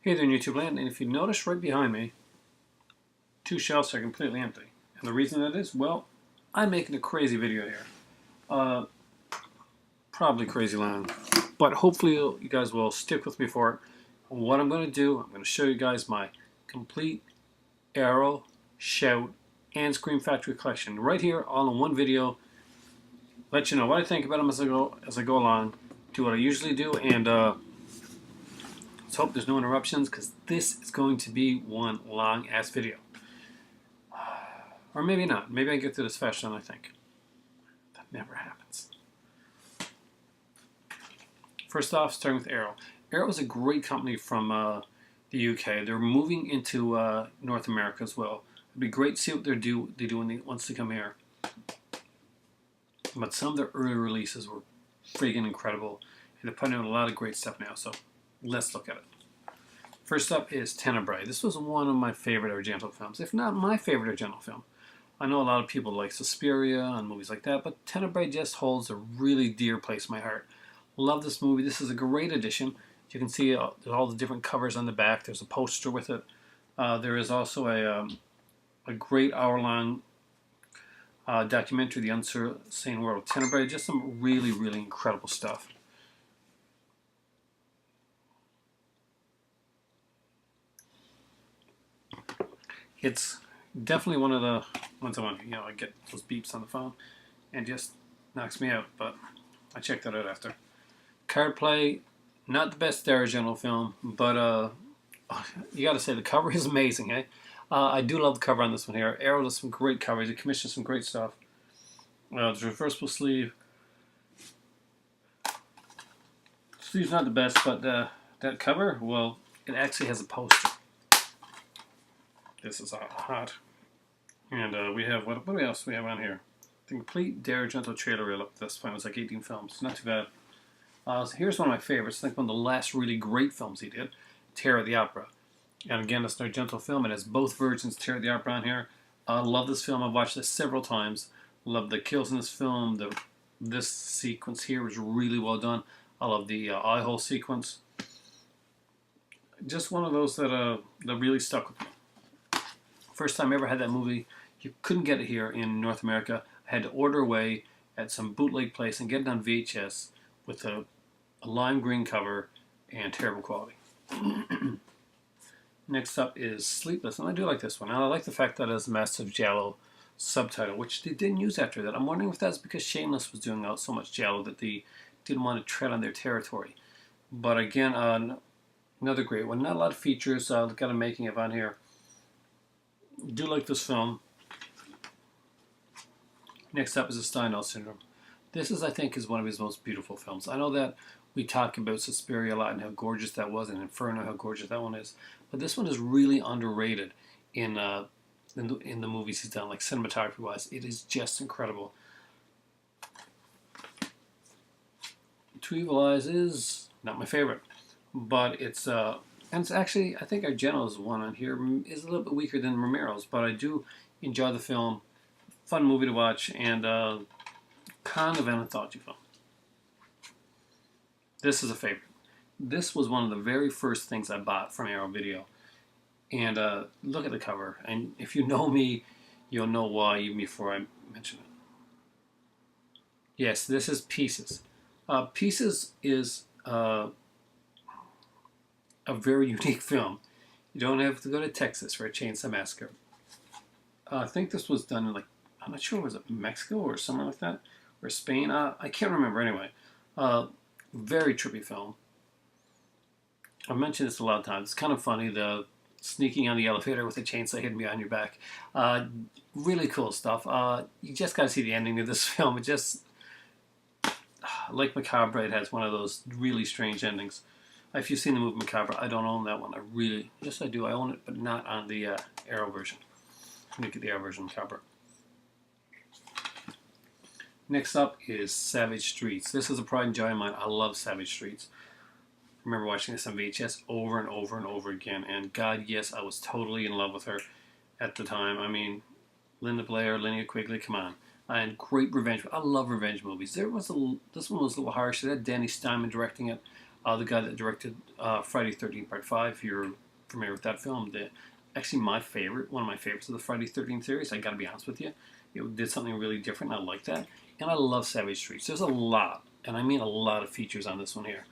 Hey there, YouTube land, and if you notice right behind me, two shelves are completely empty. And the reason that is, well, I'm making a crazy video here. Probably crazy long, but hopefully you guys will stick with me for it. And what I'm going to do, I'm going to show you guys my complete Arrow, Shout, and Scream Factory collection right here, all in one video. Let you know what I think about them as I go along, do what I usually do, and let's hope there's no interruptions, because this is going to be one long-ass video. Or maybe not. Maybe I get through this faster than I think. That never happens. First off, starting with Arrow. Arrow is a great company from the UK. They're moving into North America as well. It'd be great to see what they do once they come here. But some of their early releases were friggin' incredible. And they're putting out a lot of great stuff now, so let's look at it. First up is Tenebrae. This was one of my favorite Argento films, if not my favorite Argento film. I know a lot of people like Suspiria and movies like that, but Tenebrae just holds a really dear place in my heart. Love this movie. This is a great addition. You can see all the different covers on the back. There's a poster with it. There is also a great hour-long documentary, The Unseen World of Tenebrae. Just some really, really incredible stuff. It's definitely one of the ones I want. I get those beeps on the phone and just knocks me out. But I checked that out after. Card Play, not the best Argento film, but you got to say the cover is amazing, eh? I do love the cover on this one here. Arrow does some great covers. He commissioned some great stuff. The reversible sleeve. Sleeve's not the best, but that cover, well, it actually has a poster. This is hot. And we have, what else we have on here? The complete Argento trailer reel up to this point. It was like 18 films. Not too bad. So here's one of my favorites. I think one of the last really great films he did, Terror at the Opera. And again, it's an Argento film. It has both versions of Terror at the Opera on here. I love this film. I've watched this several times. Love the kills in this film. This sequence here was really well done. I love the eye hole sequence. Just one of those that really stuck with me. First time I ever had that movie. You couldn't get it here in North America. I had to order away at some bootleg place and get it on VHS with a lime green cover and terrible quality. Next up is Sleepless, and I do like this one. And I like the fact that it has a massive Giallo subtitle, which they didn't use after that. I'm wondering if that's because Shameless was doing out so much Giallo that they didn't want to tread on their territory. But again, another great one. Not a lot of features. Got a making of on here. Do like this film. Next up is the Steinhell Syndrome. This is, I think, is one of his most beautiful films. I know that we talk about Suspiria a lot and how gorgeous that was, and Inferno, how gorgeous that one is. But this one is really underrated in the movies he's done, like cinematography-wise. It is just incredible. Two Evil Eyes is not my favorite, but it's and it's actually, I think Argento's one on here is a little bit weaker than Romero's, but I do enjoy the film. Fun movie to watch, and kind of an anthology film. This is a favorite. This was one of the very first things I bought from Arrow Video. And look at the cover. And if you know me, you'll know why even before I mention it. Yes, this is Pieces. Pieces is a very unique film. You don't have to go to Texas for a Chainsaw Massacre. I think this was done in, like, I'm not sure, was it Mexico or somewhere like that? Or Spain? I can't remember anyway. Very trippy film. I've mentioned this a lot of times. It's kind of funny, the sneaking on the elevator with a chainsaw hidden behind your back. Really cool stuff. You just gotta see the ending of this film. It just, like Macabre, it has one of those really strange endings. If you've seen the movie Macabre, I don't own that one. Yes I do, I own it, but not on the Arrow version. Let me get the Arrow version of Macabre. Next up is Savage Streets. This is a pride and joy of mine. I love Savage Streets. I remember watching this on VHS over and over and over again. And God, yes, I was totally in love with her at the time. I mean, Linda Blair, Linnea Quigley, come on. And great revenge. I love revenge movies. This one was a little harsh. It had Danny Steinman directing it. The guy that directed Friday 13th Part 5, if you're familiar with that film, actually my favorite, one of my favorites of the Friday 13th series, I gotta be honest with you. It did something really different, and I like that. And I love Savage Streets. There's a lot, and I mean a lot of features on this one here.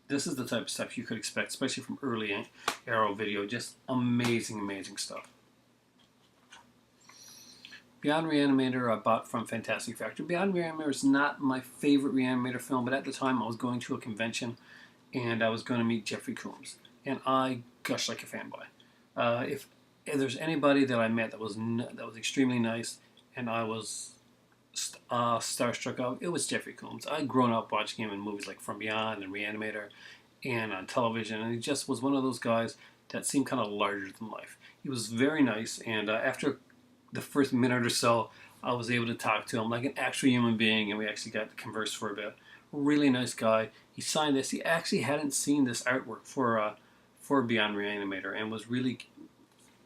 This is the type of stuff you could expect, especially from early Arrow video. Just amazing, amazing stuff. Beyond Reanimator I bought from Fantastic Factory. Beyond Reanimator is not my favorite Reanimator film, but at the time I was going to a convention and I was going to meet Jeffrey Combs. And I gushed like a fanboy. If there's anybody that I met that was extremely nice and I was starstruck of, it was Jeffrey Combs. I'd grown up watching him in movies like From Beyond and Reanimator and on television, and he just was one of those guys that seemed kind of larger than life. He was very nice, and after the first minute or so, I was able to talk to him like an actual human being, and we actually got to converse for a bit. Really nice guy. He signed this. He actually hadn't seen this artwork for Beyond Reanimator, and was really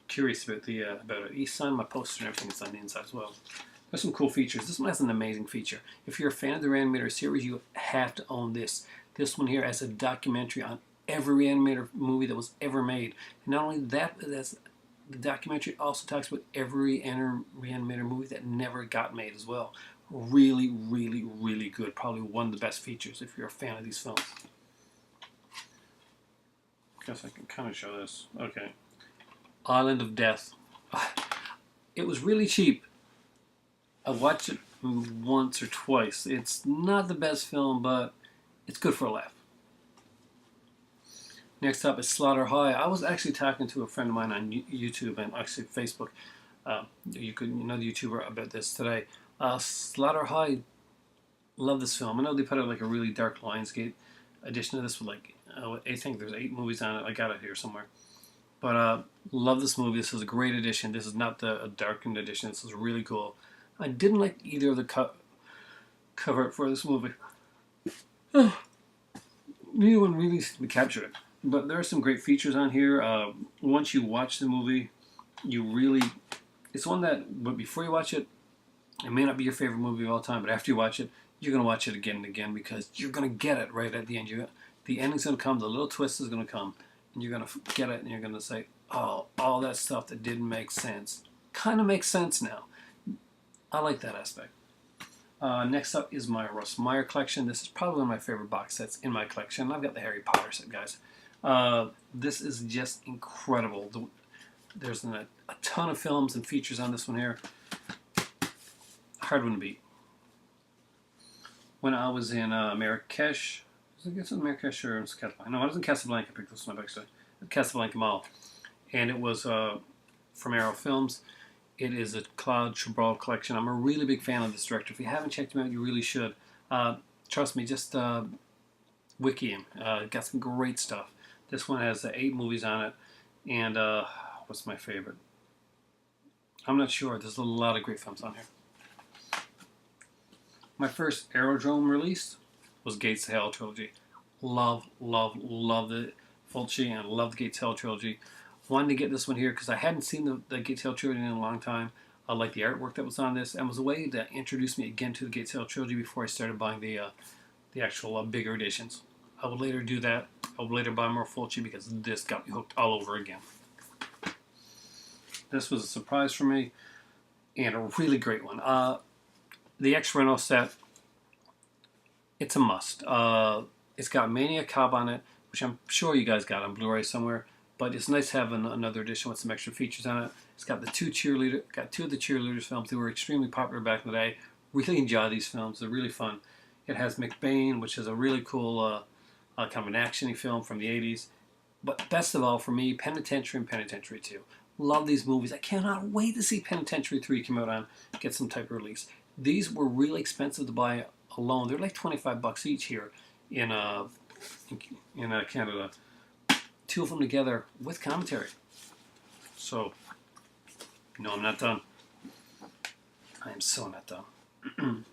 curious about it. He signed my poster and everything that's on the inside as well. There's some cool features. This one has an amazing feature. If you're a fan of the Reanimator series, you have to own this. This one here has a documentary on every Reanimator movie that was ever made. And not only that, but the documentary also talks about every Reanimator movie that never got made as well. Really, really, really good. Probably one of the best features if you're a fan of these films. Guess I can kind of show this. Okay. Island of Death. It was really cheap. I watched it once or twice. It's not the best film, but it's good for a laugh. Next up is Slaughter High. I was actually talking to a friend of mine on YouTube and actually Facebook. You could know the YouTuber about this today. Slaughter High, love this film. I know they put out like a really dark Lionsgate edition of this with like, I think there's 8 movies on it. I got it here somewhere. But love this movie. This is a great edition. This is not the darkened edition. This is really cool. I didn't like either of the cover for this movie. Neither one really captured it. But there are some great features on here. Once you watch the movie, it's one that, but before you watch it, it may not be your favorite movie of all time, but after you watch it, you're going to watch it again and again because you're going to get it right at the end. The ending's going to come, the little twist is going to come, and you're going to get it, and you're going to say, oh, all that stuff that didn't make sense kind of makes sense now. I like that aspect. Next up is my Russ Meyer collection. This is probably one of my favorite box sets in my collection. I've got the Harry Potter set, guys. This is just incredible. There's a ton of films and features on this one here. Hard one to beat. When I was in Marrakesh, I guess it was Marrakesh or Casablanca. No, I was in Casablanca. I picked this one up actually. At Casablanca Mall. And it was from Arrow Films. It is a Claude Chabrol collection. I'm a really big fan of this director. If you haven't checked him out, you really should. Trust me, just wiki him. Got some great stuff. This one has 8 movies on it. And what's my favorite? I'm not sure. There's a lot of great films on here. My first Aerodrome release was Gates of Hell trilogy. Love the Fulci and love the Gates of Hell trilogy. Wanted to get this one here because I hadn't seen the Gates of Hell trilogy in a long time. I liked the artwork that was on this, and was a way to introduce me again to the Gates of Hell trilogy before I started buying the actual bigger editions. I would later do that. I would later buy more Fulci because this got me hooked all over again. This was a surprise for me, and a really great one. The X-Reno set, it's a must. It's got Maniac Cop on it, which I'm sure you guys got on Blu-ray somewhere. But it's nice to have another edition with some extra features on it. It's got two of the cheerleaders films that were extremely popular back in the day. Really enjoy these films. They're really fun. It has McBain, which is a really cool kind of an action-y film from the 80s. But best of all, for me, Penitentiary and Penitentiary 2. Love these movies. I cannot wait to see Penitentiary 3 come out on, get some type of release. These were really expensive to buy alone. They're like $25 each here in Canada. 2 of them together with commentary. So, no, I'm not done. I am so not done.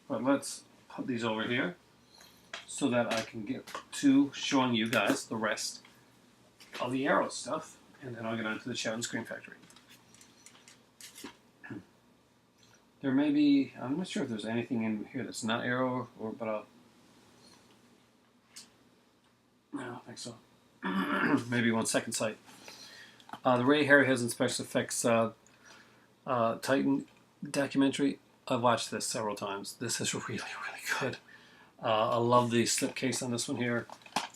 But let's put these over here so that I can get to showing you guys the rest of the Arrow stuff, and then I'll get on to the Shout and Scream Factory. There may be, I'm not sure if there's anything in here that's not Arrow, but think so. Maybe one Second Sight. The Ray Harryhausen special effects Titan documentary. I've watched this several times. This is really, really good. I love the slipcase on this one here.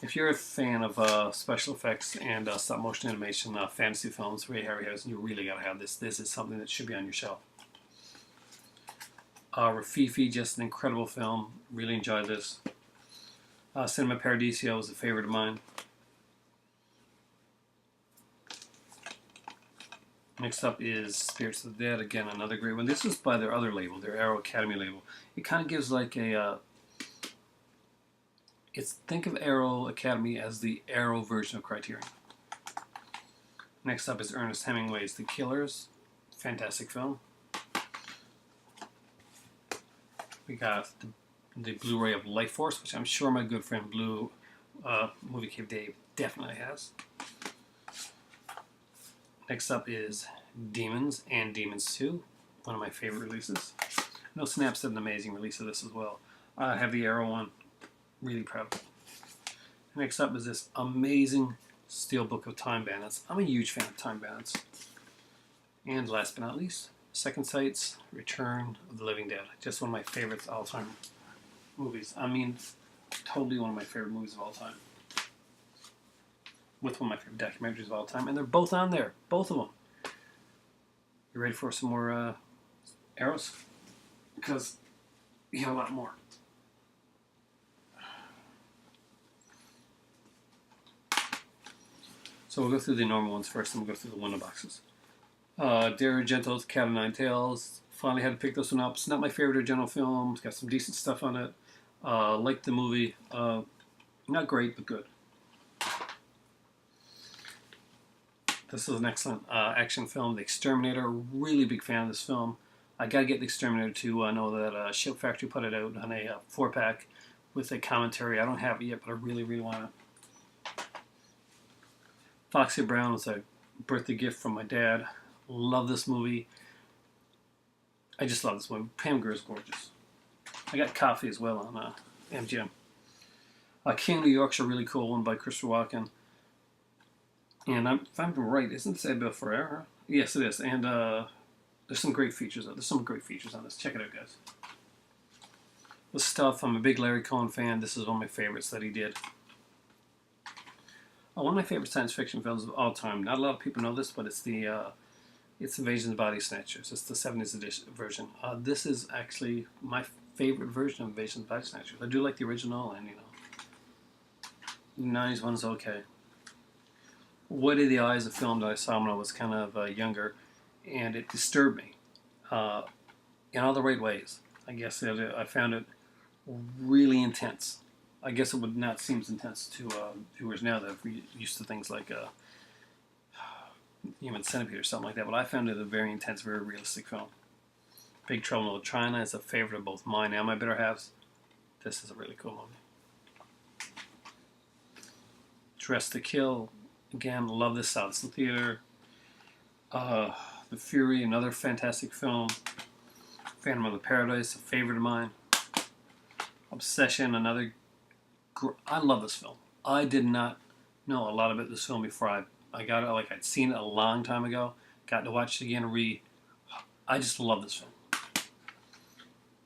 If you're a fan of special effects and stop motion animation fantasy films, Ray Harryhausen, you really gotta have this. This is something that should be on your shelf. Rafifi, just an incredible film. Really enjoyed this. Cinema Paradiso was a favorite of mine. Next up is Spirits of the Dead. Again, another great one. This is by their other label, their Arrow Academy label. It kind of gives like a... think of Arrow Academy as the Arrow version of Criterion. Next up is Ernest Hemingway's The Killers. Fantastic film. We got the Blu-ray of Life Force, which I'm sure my good friend Blue Movie Cave Dave definitely has. Next up is Demons and Demons 2, one of my favorite releases. No Snaps did an amazing release of this as well. I have the Arrow one, really proud of it. Next up is this amazing Steelbook of Time Bandits. I'm a huge fan of Time Bandits. And last but not least, Second Sight's Return of the Living Dead. Just one of my favorites all-time movies. I mean, totally one of my favorite movies of all time. With one of my favorite documentaries of all time. And they're both on there. Both of them. You ready for some more arrows? Because we have a lot more. So we'll go through the normal ones first, and we'll go through the window boxes. Dario Argento's Cat o' Nine Tails. Finally had to pick this one up. It's not my favorite Argento film. It's got some decent stuff on it. Liked the movie. Not great, but good. This is an excellent action film. The Exterminator. Really big fan of this film. I gotta get The Exterminator 2. I know that Ship Factory put it out on a 4-pack with a commentary. I don't have it yet, but I really, really want it. Foxy Brown was a birthday gift from my dad. Love this movie. I just love this movie. Pam Grier is gorgeous. I got Coffee as well on MGM. King of New York's a really cool one by Christopher Walken. And if I'm right, isn't this Abel Ferrara? Yes, it is. And there's some great features. There's some great features on this. Check it out, guys. The Stuff. I'm a big Larry Cohen fan. This is one of my favorites that he did. One of my favorite science fiction films of all time. Not a lot of people know this, but it's Invasion of the Body Snatchers. It's the 70s edition version. This is actually my favorite version of Invasion of the Body Snatchers. I do like the original, and the 90s one's okay. What Are the Eyes, a film that I saw when I was kind of younger, and it disturbed me in all the right ways. I guess I found it really intense. I guess it would not seem as intense to viewers now that are used to things like Human Centipede or something like that, but I found it a very intense, very realistic film. Big Trouble in Little China is a favorite of both mine and my better halves. This is a really cool movie. Dressed to Kill, again, love this. Silence Theater. The Fury, another fantastic film. Phantom of the Paradise, a favorite of mine. Obsession, another. I love this film. I did not know a lot about this film before I got it. Like, I'd seen it a long time ago. Got to watch it again and I just love this film.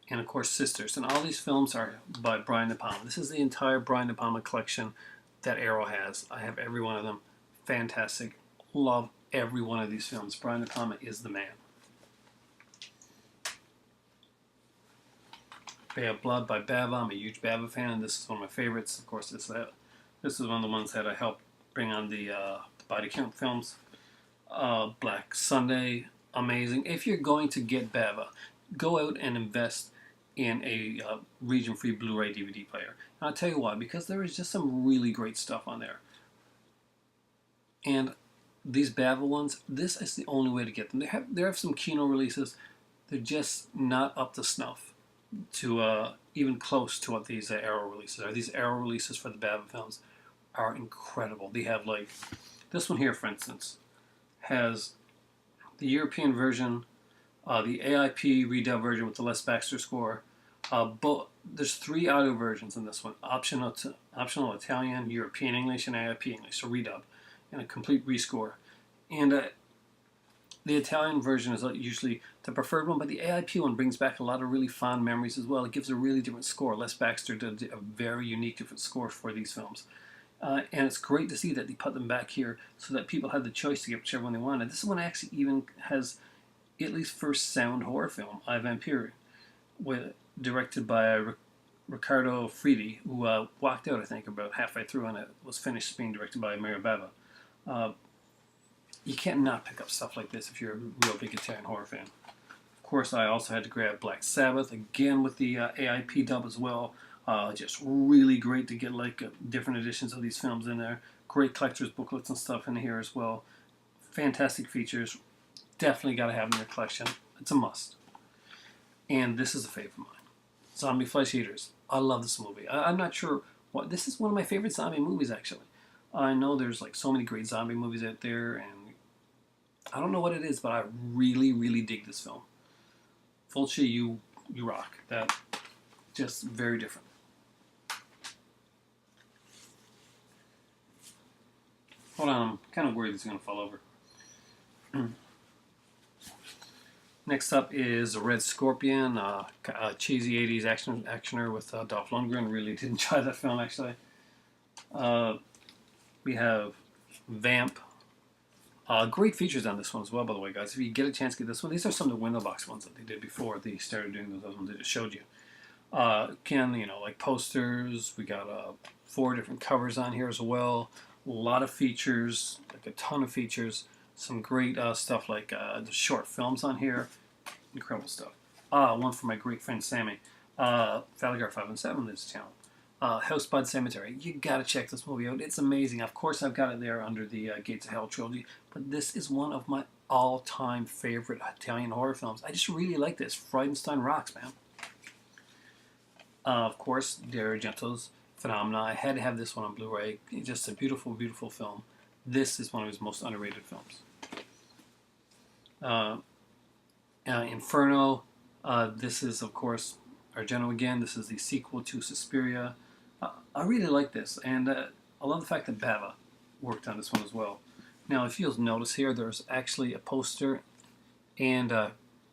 And of course, Sisters. And all these films are by Brian De Palma. This is the entire Brian De Palma collection that Arrow has. I have every one of them. Fantastic. Love every one of these films. Brian De Palma is the man. Bay of Blood by Bava. I'm a huge Bava fan, and this is one of my favorites. Of course, this is one of the ones that I helped bring on the Body Count films. Black Sunday, amazing. If you're going to get Bava, go out and invest in a region-free Blu-ray DVD player. And I'll tell you why, because there is just some really great stuff on there. And these Bava ones, this is the only way to get them. There have some Kino releases. They're just not up to snuff to even close to what these Arrow releases are. These Arrow releases for the Bava films are incredible. They have, like, this one here, for instance, has the European version, the AIP redub version with the Les Baxter score, there's 3 audio versions in this one: optional Italian, European English, and AIP English, so redub, and a complete rescore. And the Italian version is usually the preferred one, but the AIP one brings back a lot of really fond memories as well. It gives a really different score. Les Baxter did a very unique, different score for these films. And it's great to see that they put them back here so that people had the choice to get whichever one they wanted. This one actually even has Italy's first sound horror film, I Vampiri, directed by Riccardo Fredi, who walked out, I think, about halfway through, and it was finished being directed by Mario Bava. You can't not pick up stuff like this if you're a real big Italian horror fan. Of course, I also had to grab Black Sabbath, again with the AIP dub as well. Just really great to get like different editions of these films in there. Great collector's booklets and stuff in here as well. Fantastic features. Definitely got to have in your collection. It's a must. And this is a favorite of mine. Zombie Flesh Eaters. I love this movie. I'm not sure what... This is one of my favorite zombie movies, actually. I know there's like so many great zombie movies out there, and I don't know what it is, but I really, really dig this film. Fulci, you rock. That just very different. Hold on, I'm kind of worried it's going to fall over. Next up is Red Scorpion, a cheesy 80s actioner with Dolph Lundgren. Really did enjoy that film, actually. We have Vamp. Great features on this one as well, by the way, guys. If you get a chance to get this one, these are some of the window box ones that they did before they started doing those ones I just showed you. Again, like posters. We got 4 different covers on here as well. A lot of features, like a ton of features. Some great stuff like the short films on here. Incredible stuff. One from my great friend Sammy. Faligar 517 this channel. Housebud Cemetery. You gotta check this movie out. It's amazing. Of course, I've got it there under the Gates of Hell trilogy, but this is one of my all-time favorite Italian horror films. I just really like this. Freudenstein rocks, man. Of course, Dario Argento's Phenomena. I had to have this one on Blu-ray. It's just a beautiful, beautiful film. This is one of his most underrated films. Inferno. This is, of course, Argento again. This is the sequel to Suspiria. I really like this, and I love the fact that Bava worked on this one as well. Now, if you'll notice here, there's actually a poster and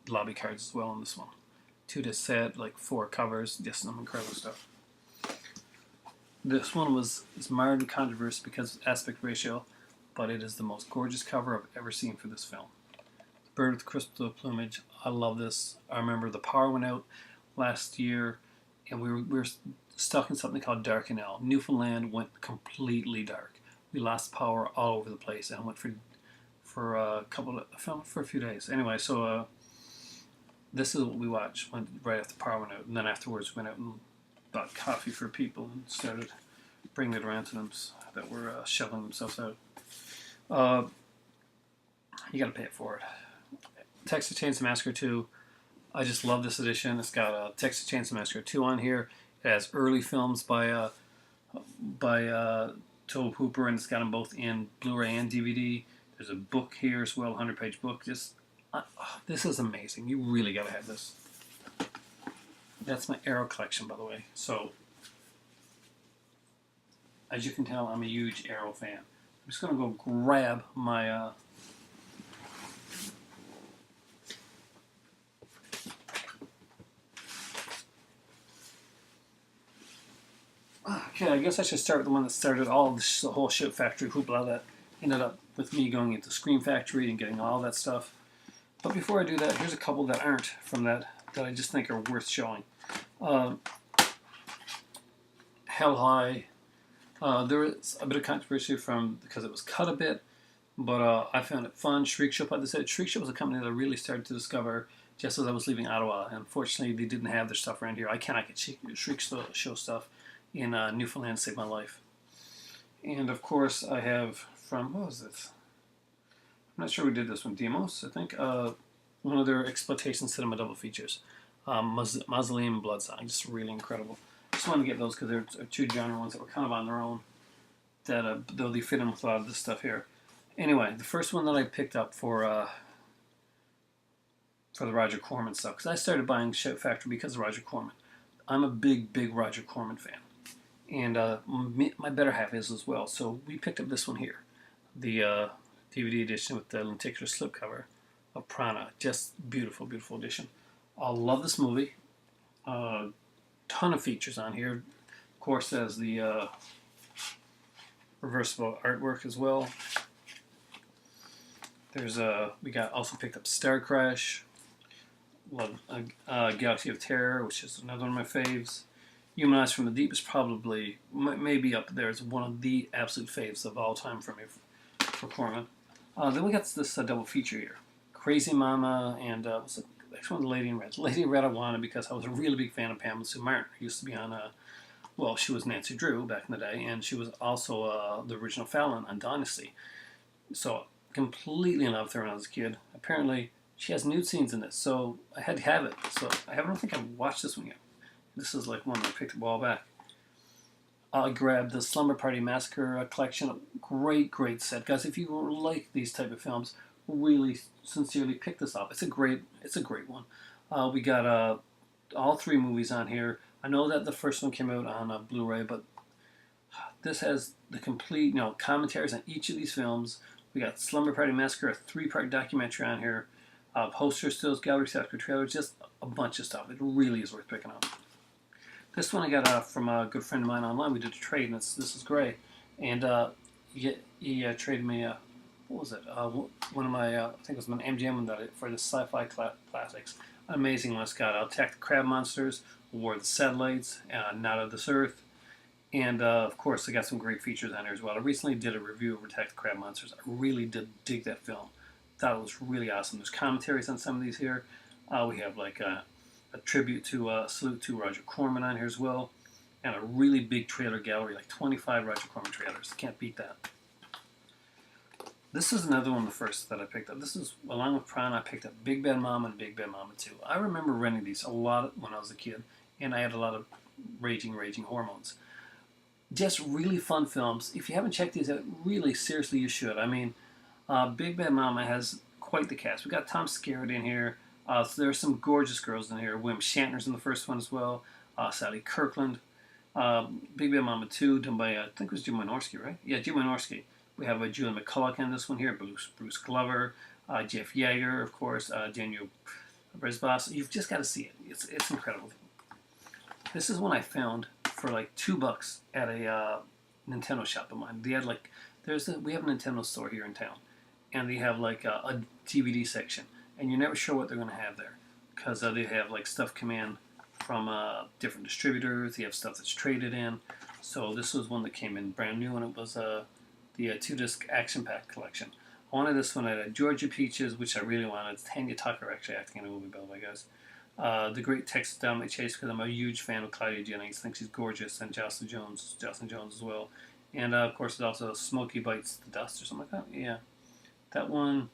lobby cards as well on this one. 2 to set, like 4 covers, just some incredible stuff. This one is mired in controversy because of aspect ratio, but it is the most gorgeous cover I've ever seen for this film. Bird with crystal plumage. I love this. I remember the power went out last year, and we were stuck in something called Darkanel. Newfoundland went completely dark. We lost power all over the place, and went for a few days. Anyway, so this is what we watched right after the power went out, and then afterwards went out and bought coffee for people and started bringing it around to them that were shoveling themselves out. You got to pay it for it. Texas Chainsaw Massacre 2. I just love this edition. It's got Texas Chainsaw Massacre 2 on here. It has early films by Tobe Hooper, and it's got them both in Blu-ray and DVD. There's a book here as well, 100-page book. This is amazing. You really got to have this. That's my Arrow collection, by the way. So, as you can tell, I'm a huge Arrow fan. I'm just going to go grab my... Okay, I guess I should start with the one that started all of this whole Shout Factory hoopla that ended up with me going into Scream Factory and getting all that stuff. But before I do that, here's a couple that aren't from that I just think are worth showing. Hell High. There is a bit of controversy because it was cut a bit, but I found it fun. Shriek Show put this out. Shriek Show was a company that I really started to discover just as I was leaving Ottawa. Unfortunately, they didn't have their stuff around here. I cannot get Shriek Show stuff in Newfoundland to save my life. And of course, I have from, what was this? I'm not sure who did this one. Demos, I think. One of their exploitation cinema double features. Mausoleum and Bloodsong. Just really incredible. Just wanted to get those because they're 2 genre ones that were kind of on their own. That though they fit in with a lot of this stuff here. Anyway, the first one that I picked up for the Roger Corman stuff, because I started buying Shout Factory because of Roger Corman. I'm a big Roger Corman fan, and my better half is as well. So we picked up this one here, the DVD edition with the lenticular slipcover of Prana. Just beautiful edition. I love this movie. Ton of features on here. Of course, there's the reversible artwork as well. There's we got also picked up Star Crash, love Galaxy of Terror, which is another one of my faves. Human Eyes from the Deep is probably maybe up there as one of the absolute faves of all time for me for Corman. Then we got this double feature here, Crazy Mama and what's it? Actually, one of the Lady in Red. Lady in Red I wanted because I was a really big fan of Pamela Sue Martin. Who used to be on well, she was Nancy Drew back in the day, and she was also the original Fallon on Dynasty. So completely in love with her when I was a kid. Apparently, she has nude scenes in this, so I had to have it. So I don't think I've watched this one yet. This is like one that I picked up a while back. I grabbed the Slumber Party Massacre collection. Great set, guys. If you like these type of films, really sincerely pick this up. It's a great one. We got all three movies on here. I know that the first one came out on Blu-ray, but this has the complete commentaries on each of these films. We got Slumber Party Massacre, a 3-part documentary on here, poster stills, gallery sets, trailers, just a bunch of stuff. It really is worth picking up. This one I got from a good friend of mine online. We did a trade, and this is great. And he traded me, what was it? One of my, I think it was an MGM one that for the sci-fi classics. Amazing one. It's got Attack the Crab Monsters, War of the Satellites, Not of This Earth. And, of course, I got some great features on here as well. I recently did a review of Attack the Crab Monsters. I really did dig that film. Thought it was really awesome. There's commentaries on some of these here. We have, like, a tribute to, salute to Roger Corman on here as well. And a really big trailer gallery, like 25 Roger Corman trailers. Can't beat that. This is another one of the first that I picked up. This is, along with Prana, I picked up Big Bad Mama and Big Bad Mama 2. I remember renting these a lot when I was a kid, and I had a lot of raging hormones. Just really fun films. If you haven't checked these out, really, seriously, you should. I mean, Big Bad Mama has quite the cast. We got Tom Skerritt in here. So there's some gorgeous girls in here. William Shatner's in the first one as well. Sally Kirkland. Big Bad Mama 2, done by, I think it was Jim Wynorski, right? Yeah, Jim Wynorski. We have Julian McCulloch in this one here, Bruce Glover, Jeff Yeager, of course, Daniel Brisbos. You've just got to see it. It's incredible. This is one I found for like $2 at a Nintendo shop of mine. They had like, we have a Nintendo store here in town, and they have like a DVD section, and you're never sure what they're going to have there, because they have like stuff come in from different distributors. They have stuff that's traded in. So this was one that came in brand new, and it was the 2-disc Action Pack collection. I wanted this one at Georgia Peaches, which I really wanted. It's Tanya Tucker actually acting in a movie, by the way, guys. The Great Texas Dynamite Chase, because I'm a huge fan of Claudia Jennings. I think she's gorgeous, and Jocelyn Jones as well. And of course, there's also Smokey Bites the Dust or something like that. Yeah, that one.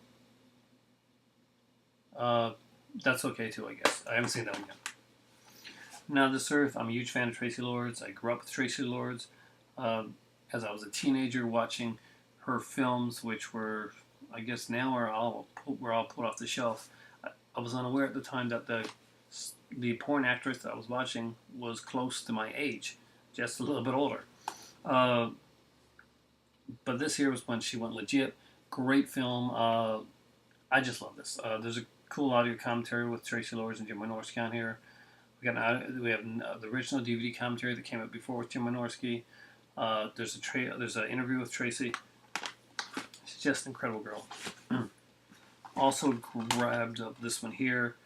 That's okay too, I guess. I haven't seen that one yet. Now This Earth. I'm a huge fan of Tracy Lords. I grew up with Tracy Lords. As I was a teenager watching her films, which were, I guess now are all put off the shelf. I was unaware at the time that the porn actress that I was watching was close to my age, just a little bit older. But this here was when she went legit. Great film. I just love this. There's a cool audio commentary with Tracy Lords and Jim Wynorski on here. We have the original DVD commentary that came out before with Jim Wynorski. There's an interview with Tracy. She's just an incredible girl. Also grabbed up this one here,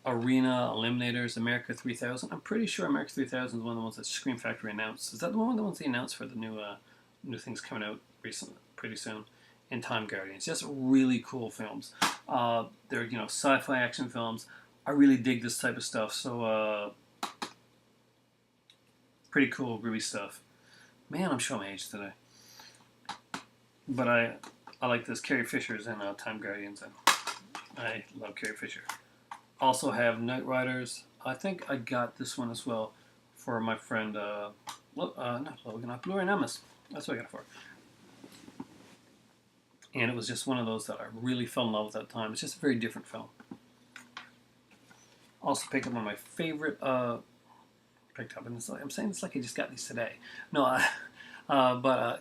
Arena Eliminators America 3000. I'm pretty sure America 3000 is one of the ones that Scream Factory announced. Is that one of the ones they announced for the new things coming out pretty soon? And Time Guardians. Just really cool films. They're sci-fi action films. I really dig this type of stuff. So pretty cool, groovy stuff. Man, I'm showing my age today. But I like this. Carrie Fisher's in Time Guardians, and I love Carrie Fisher. Also have Knight Riders. I think I got this one as well for my friend, not Logan, Blu-ray Nemesis. That's what I got it for. And it was just one of those that I really fell in love with at the time. It's just a very different film. Also picked up one of my favorite picked up, and it's like, I'm saying it's like I just got these today. No,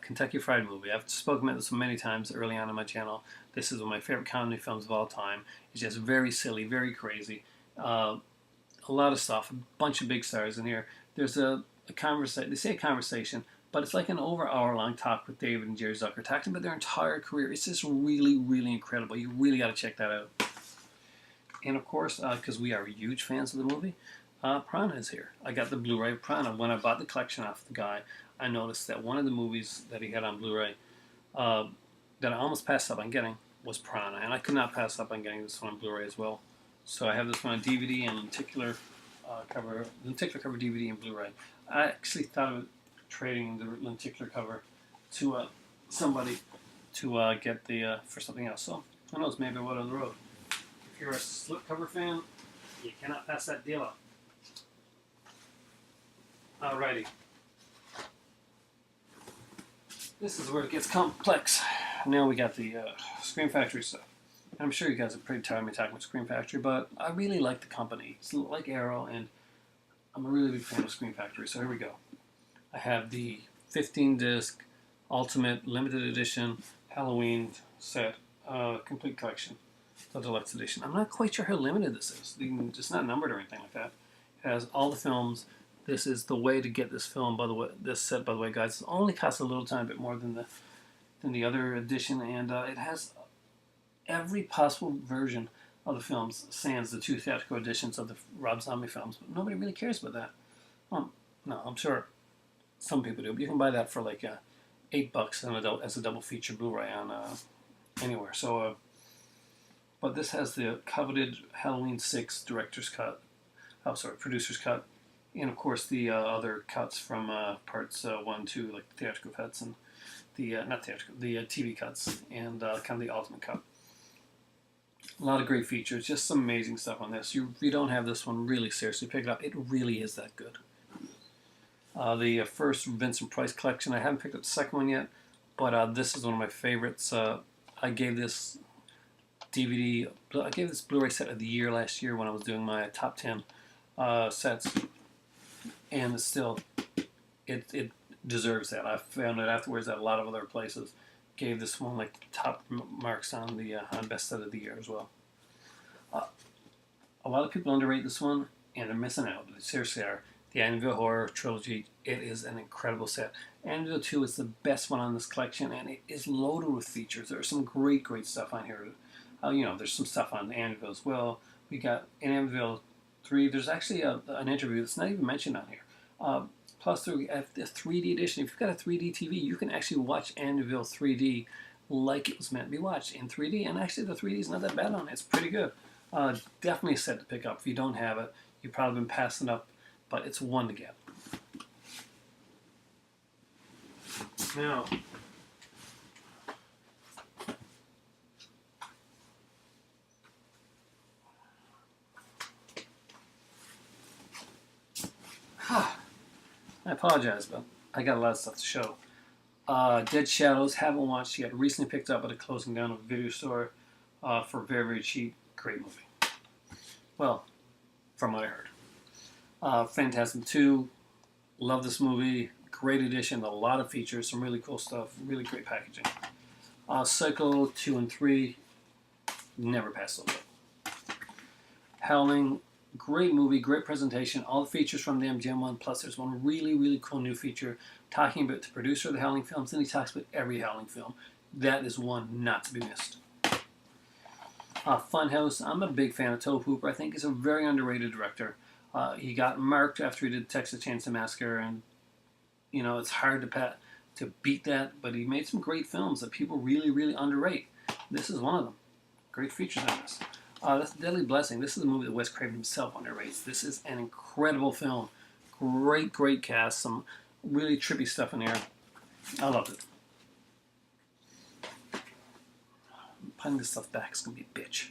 Kentucky Fried Movie. I've spoken about this many times early on in my channel. This is one of my favorite comedy films of all time. It's just very silly, very crazy. A lot of stuff, a bunch of big stars in here. There's a conversation, they say a conversation, but it's like an over hour-long talk with David and Jerry Zucker, talking about their entire career. It's just really, really incredible. You really got to check that out. And of course, because we are huge fans of the movie, Piranha is here. I got the Blu-ray of Piranha. When I bought the collection off the guy, I noticed that one of the movies that he had on Blu-ray that I almost passed up on getting was Piranha, and I could not pass up on getting this one on Blu-ray as well. So I have this one on DVD and lenticular cover DVD and Blu-ray. I actually thought of trading the lenticular cover to somebody to get the for something else. So who knows? Maybe I would on the road. If you're a slipcover fan, you cannot pass that deal up. Alrighty. This is where it gets complex. Now we got the Scream Factory stuff. I'm sure you guys are pretty tired of me talking about Scream Factory, but I really like the company. It's like Arrow, and I'm a really big fan of Scream Factory, so here we go. I have the 15-disc Ultimate Limited Edition Halloween set, complete collection, the deluxe edition. I'm not quite sure how limited this is. It's not numbered or anything like that. It has all the films. This is the way to get this film, by the way. This set, by the way, guys, it only costs a little tiny bit more than the other edition, and it has every possible version of the films, sans the 2 theatrical editions of the Rob Zombie films. But nobody really cares about that. No, I'm sure some people do. But you can buy that for like $8 as a double feature Blu-ray on anywhere. So, but this has the coveted Halloween 6 director's cut. Oh, sorry, producer's cut. And of course the other cuts from parts 1, 2, like the theatrical cuts and the not theatrical, the TV cuts and kind of the ultimate cut. A lot of great features, just some amazing stuff on this. If you don't have this one, really seriously pick it up. It really is that good. The first Vincent Price collection, I haven't picked up the second one yet, but this is one of my favorites. I gave this Blu-ray set of the year last year when I was doing my top 10 sets, and still, it deserves that. I found it afterwards at a lot of other places. Gave this one like top marks on the on best set of the year as well. A lot of people underrate this one, and they're missing out. They seriously are. The Amityville Horror Trilogy, it is an incredible set. Amityville 2 is the best one on this collection, and it is loaded with features. There's some great stuff on here. There's some stuff on Amityville as well. We got in Amityville 3, there's actually an interview that's not even mentioned on here. Plus, the 3D edition. If you've got a 3D TV, you can actually watch Amityville 3D like it was meant to be watched in 3D. And actually, the 3D is not that bad on it. It's pretty good. Definitely a set to pick up. If you don't have it, you've probably been passing up, but it's one to get. Now, I apologize, but I got a lot of stuff to show. Dead Shadows, haven't watched yet. Recently picked up at a closing down of a video store for very, very cheap. Great movie. Well, from what I heard. Phantasm 2, love this movie. Great edition, a lot of features, some really cool stuff, really great packaging. Psycho 2 and 3, never pass those up. Howling, great movie, great presentation, all the features from the MGM one, plus there's one really, really cool new feature talking about the producer of the Howling films, and he talks about every Howling film. That is one not to be missed. Funhouse, I'm a big fan of Tobe Hooper. I think he's a very underrated director. He got marked after he did Texas Chainsaw Massacre, and it's hard to beat that, but he made some great films that people really, really underrate. This is one of them. Great features on this. That's Deadly Blessing. This is a movie that Wes Craven himself underrates. This is an incredible film. Great cast. Some really trippy stuff in here. I loved it. Putting this stuff back is going to be a bitch.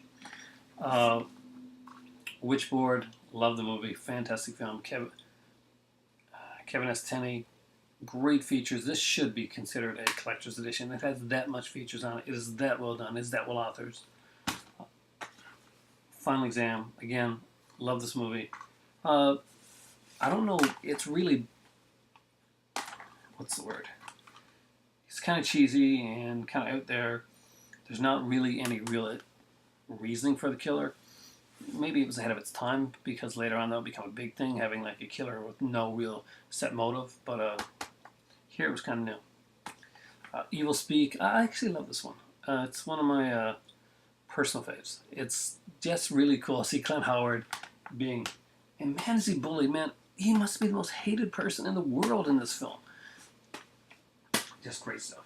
Witchboard. Love the movie. Fantastic film. Kevin S. Tenney. Great features. This should be considered a collector's edition. It has that much features on it. It is that well done. It is that well authored. Final Exam. Again, love this movie. I don't know. It's really, what's the word? It's kind of cheesy and kind of out there. There's not really any real reasoning for the killer. Maybe it was ahead of its time because later on that'll become a big thing, having like a killer with no real set motive. But here it was kind of new. Evil Speak. I actually love this one. It's one of my personal faves. It's just really cool. See Clint Howard being, and man, is he bullied, man. He must be the most hated person in the world in this film. Just great stuff.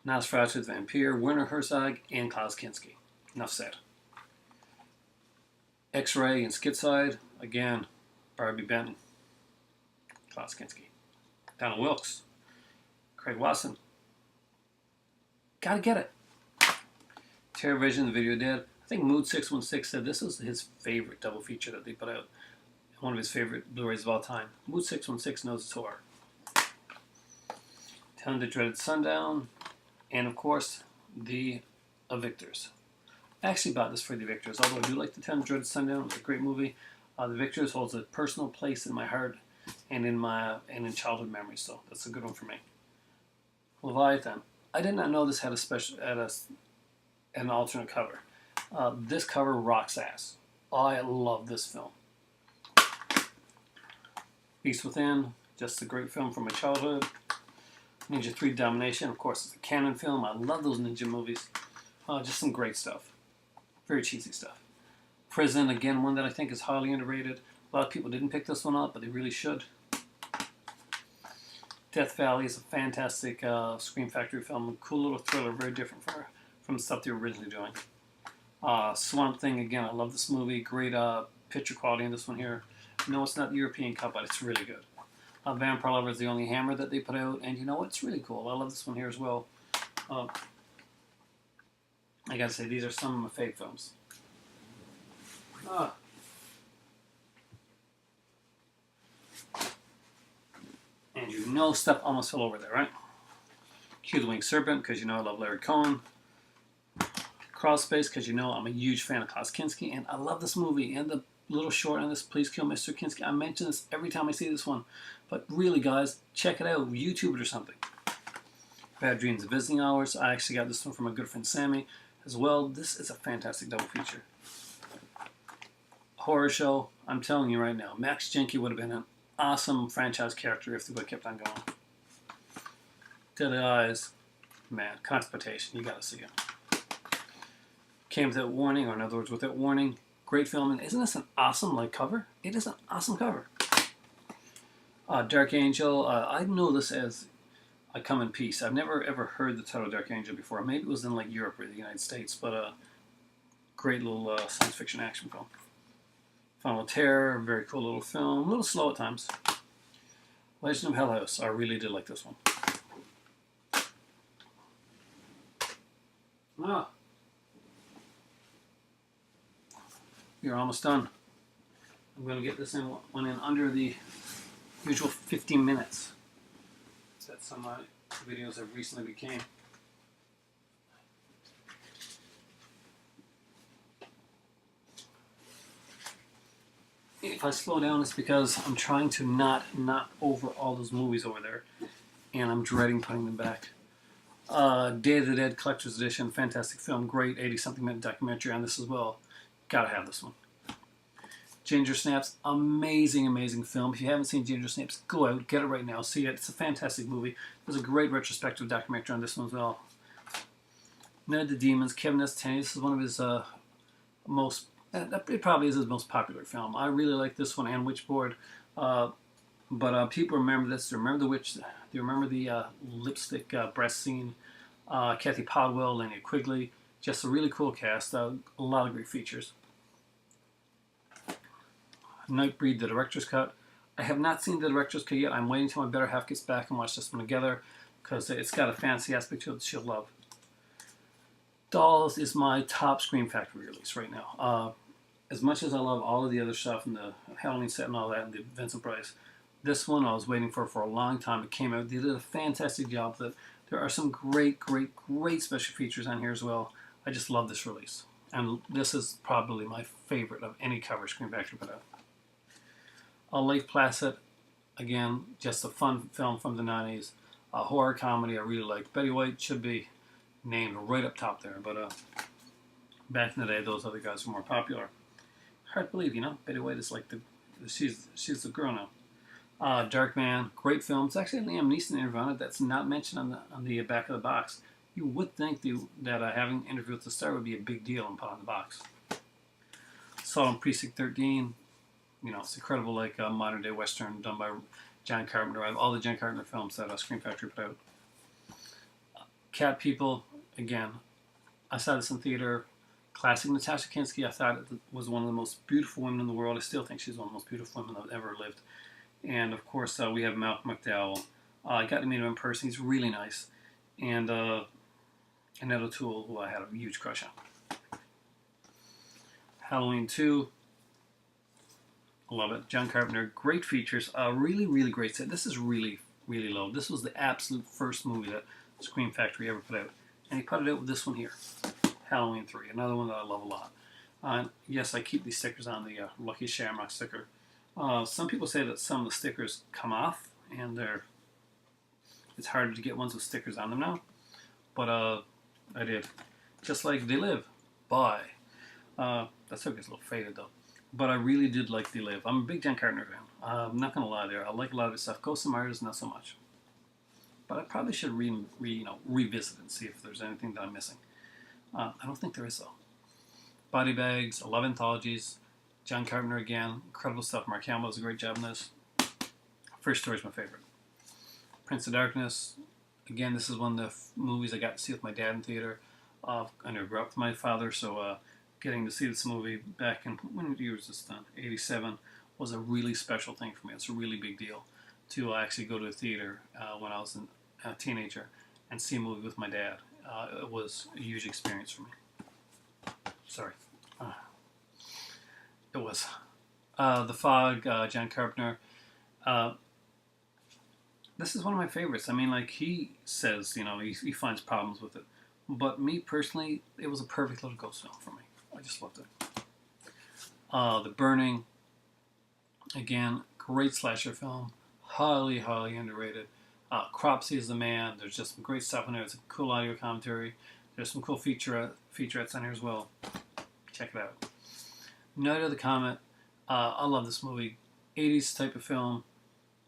Nosferatu the Vampire, Werner Herzog, and Klaus Kinski. Enough said. X-Ray and Schizide, again, Barbie Benton, Klaus Kinski. Donald Wilkes, Craig Wasson. Gotta get it. Terror Vision, The Video Dead. I think Mood 616 said this was his favorite double feature that they put out. One of his favorite Blu-rays of all time. Mood 616 knows its horror. Tell the Dreaded Sundown. And of course, The Evictors. I actually bought this for The Evictors, although I do like The Tell the Dreaded Sundown. It's a great movie. The Evictors holds a personal place in my heart and in childhood memories, so that's a good one for me. Leviathan. I did not know this had an alternate cover. This cover rocks ass. I love this film. Beast Within, just a great film from my childhood. Ninja 3 Domination, of course, it's a canon film. I love those ninja movies. Just some great stuff. Very cheesy stuff. Prison, again, one that I think is highly underrated. A lot of people didn't pick this one up, but they really should. Death Valley is a fantastic Scream Factory film. A cool little thriller, very different from the stuff they were originally doing. Swamp Thing, again, I love this movie. Great picture quality in this one here. No, it's not the European cut, but it's really good. Vampire Lover is the only Hammer that they put out, and you know what? It's really cool. I love this one here as well. I gotta say, these are some of my fave films. And you know stuff almost fell over there, right? Cue the Winged Serpent, because you know I love Larry Cohen. Crawl Space, because you know I'm a huge fan of Klaus Kinski, and I love this movie, and the little short on this, Please Kill Mr. Kinski. I mention this every time I see this one. But really, guys, check it out. YouTube it or something. Bad Dreams of Visiting Hours. I actually got this one from my good friend Sammy as well. This is a fantastic double feature. Horror Show. I'm telling you right now, Max Jenke would have been an awesome franchise character if they would have kept on going. Deadly Eyes. Man, Constipation. You gotta see it. Came Without Warning, or in other words, Without Warning. Great film, and isn't this an awesome cover? It is an awesome cover. Dark Angel, I know this as I Come in Peace. I've never ever heard the title Dark Angel before. Maybe it was in Europe or the United States, but great little science fiction action film. Final Terror, very cool little film. A little slow at times. Legend of Hell House, I really did like this one. You're almost done. I'm going to get this one in under the usual 15 minutes. That's some videos I've recently became. If I slow down, it's because I'm trying to not over all those movies over there, and I'm dreading putting them back. Day of the Dead Collector's Edition, fantastic film, great 80-something minute documentary on this as well. Gotta have this one. Ginger Snaps, amazing, amazing film. If you haven't seen Ginger Snaps, go out, get it right now, see it. It's a fantastic movie. There's a great retrospective documentary on this one as well. Night of the Demons, Kevin S. Tenney. This is one of his it probably is his most popular film. I really like this one and Witchboard. But people remember this. They remember the witch. They remember the lipstick breast scene. Kathy Podwell, Linnea Quigley. Just a really cool cast. A lot of great features. Nightbreed, the director's cut. I have not seen the director's cut yet. I'm waiting till my better half gets back and watch this one together because it's got a fancy aspect to it that she'll love. Dolls is my top Scream Factory release right now. As much as I love all of the other stuff and the Halloween set and all that and the Vincent Price, this one I was waiting for a long time. It came out. They did a fantastic job with it. There are some great, great, great special features on here as well. I just love this release. And this is probably my favorite of any cover Scream Factory put out. Lake Placid, again, just a fun film from the 90s. A horror comedy I really liked. Betty White should be named right up top there, but back in the day, those other guys were more popular. Hard to believe, you know, Betty White is like she's the girl now. Darkman, great film. It's actually a Liam Neeson interview on it that's not mentioned on the back of the box. You would think that having an interview with the star would be a big deal and put on the box. Saw in Precinct 13. You know, it's incredible, like a modern day western done by John Carpenter. I have all the John Carpenter films that Scream Factory put out. Cat People, again, I saw this in theater. Classic Natasha Kinski. I thought it was one of the most beautiful women in the world. I still think she's one of the most beautiful women that ever lived. And of course, we have Malcolm McDowell. I got to meet him in person. He's really nice. And Annette O'Toole, who I had a huge crush on. Halloween 2. Love it. John Carpenter. Great features. Really, really great set. This is really, really low. This was the absolute first movie that Scream Factory ever put out. And he put it out with this one here. Halloween 3. Another one that I love a lot. Yes, I keep these stickers on the Lucky Shamrock sticker. Some people say that some of the stickers come off, and it's harder to get ones with stickers on them now. But I did. Just like They Live. Bye. That still gets a little faded though. But I really did like They Live. I'm a big John Carpenter fan. I'm not going to lie there. I like a lot of his stuff. Ghosts and Murders, not so much. But I probably should revisit it and see if there's anything that I'm missing. I don't think there is though. Body Bags, 11 Anthologies, John Carpenter again, incredible stuff. Mark Hamill does a great job in this. First Story is my favorite. Prince of Darkness, again, this is one of the movies I got to see with my dad in theater. I never grew up with my father, so getting to see this movie back in, when year was this done? 87, was a really special thing for me. It's a really big deal to actually go to a theater when I was a teenager and see a movie with my dad. It was a huge experience for me. Sorry. It was. The Fog, John Carpenter. This is one of my favorites. I mean, like, he says, you know, he finds problems with it. But me, personally, it was a perfect little ghost film for me. I just loved it. The Burning. Again, great slasher film. Highly, highly underrated. Cropsey is the man. There's just some great stuff in there. It's a cool audio commentary. There's some cool featurettes on here as well. Check it out. Night of the Comet. I love this movie. 80s type of film.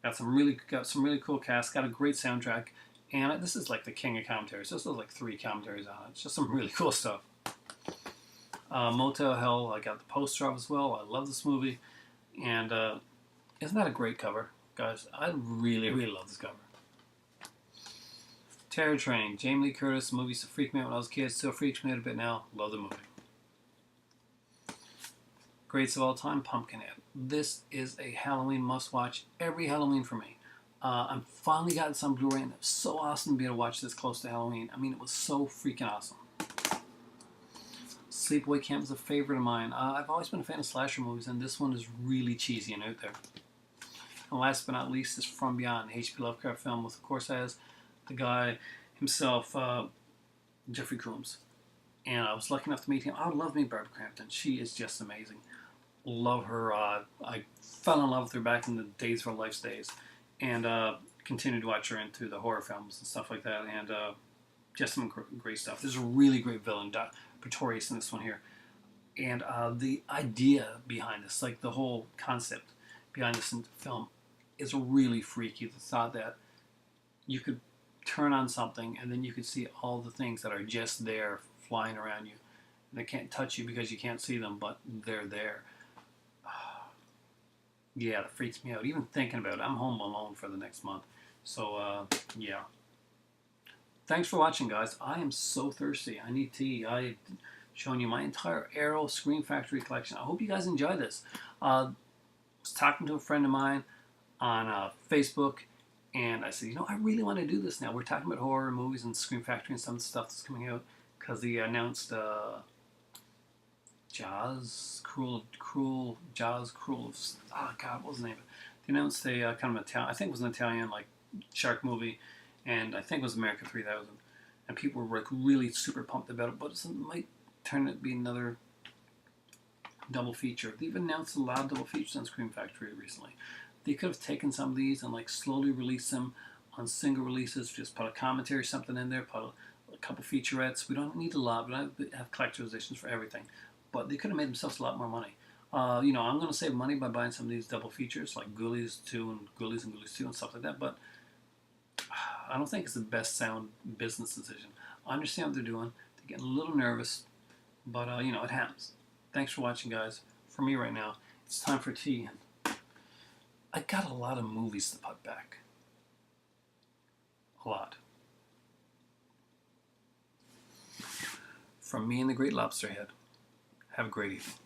Got some really cool cast. Got a great soundtrack. And this is like the king of commentaries. This is like 3 commentaries on it. It's just some really cool stuff. Motel Hell. I got the poster of as well. I love this movie. And isn't that a great cover, guys? I really, really love this cover. Terror Train. Jamie Lee Curtis. The movie used to freak me out when I was a kid. Still freaks me out a bit now. Love the movie. Greats of All Time. Pumpkinhead. This is a Halloween must-watch every Halloween for me. I'm finally gotten some Blu-ray, and it was so awesome to be able to watch this close to Halloween. I mean, it was so freaking awesome. Sleepaway Camp is a favorite of mine. I've always been a fan of slasher movies, and this one is really cheesy and out there. And last but not least is From Beyond, the H.P. Lovecraft film, with, of course, has the guy himself, Jeffrey Combs. And I was lucky enough to meet him. I would love to meet Barbara Crampton. She is just amazing. Love her. I fell in love with her back in the days of her life's days. And continued to watch her into the horror films and stuff like that. And just some great stuff. There's a really great villain, Pretorius, in this one here. And the idea behind this, like the whole concept behind this film, is really freaky. The thought that you could turn on something and then you could see all the things that are just there flying around you. And they can't touch you because you can't see them, but they're there. Yeah, that freaks me out. Even thinking about it, I'm home alone for the next month. So, yeah. Thanks for watching, guys. I am so thirsty. I need tea. I've shown you my entire Arrow Scream Factory collection. I hope you guys enjoyed this. I was talking to a friend of mine on Facebook, and I said, you know, I really want to do this now. We're talking about horror movies and Scream Factory and some of the stuff that's coming out, because they announced Jaws, Cruel, oh God, what was the name of it? They announced a kind of Italian, I think it was an Italian, like, shark movie, and I think it was America 3000, and people were like really super pumped about it. But it might turn out to be another double feature. They've announced a lot of double features on Scream Factory recently. They could have taken some of these and like slowly release them on single releases. Just put a commentary or something in there. Put a couple featurettes. We don't need a lot. We don't have collector's editions for everything. But they could have made themselves a lot more money. I'm going to save money by buying some of these double features like Ghoulies 2 and Ghoulies 2 and stuff like that. But I don't think it's the best sound business decision. I understand what they're doing. They're getting a little nervous, but it happens. Thanks for watching, guys. For me right now, it's time for tea. I got a lot of movies to put back. A lot. From me and the Great Lobster Head. Have a great evening.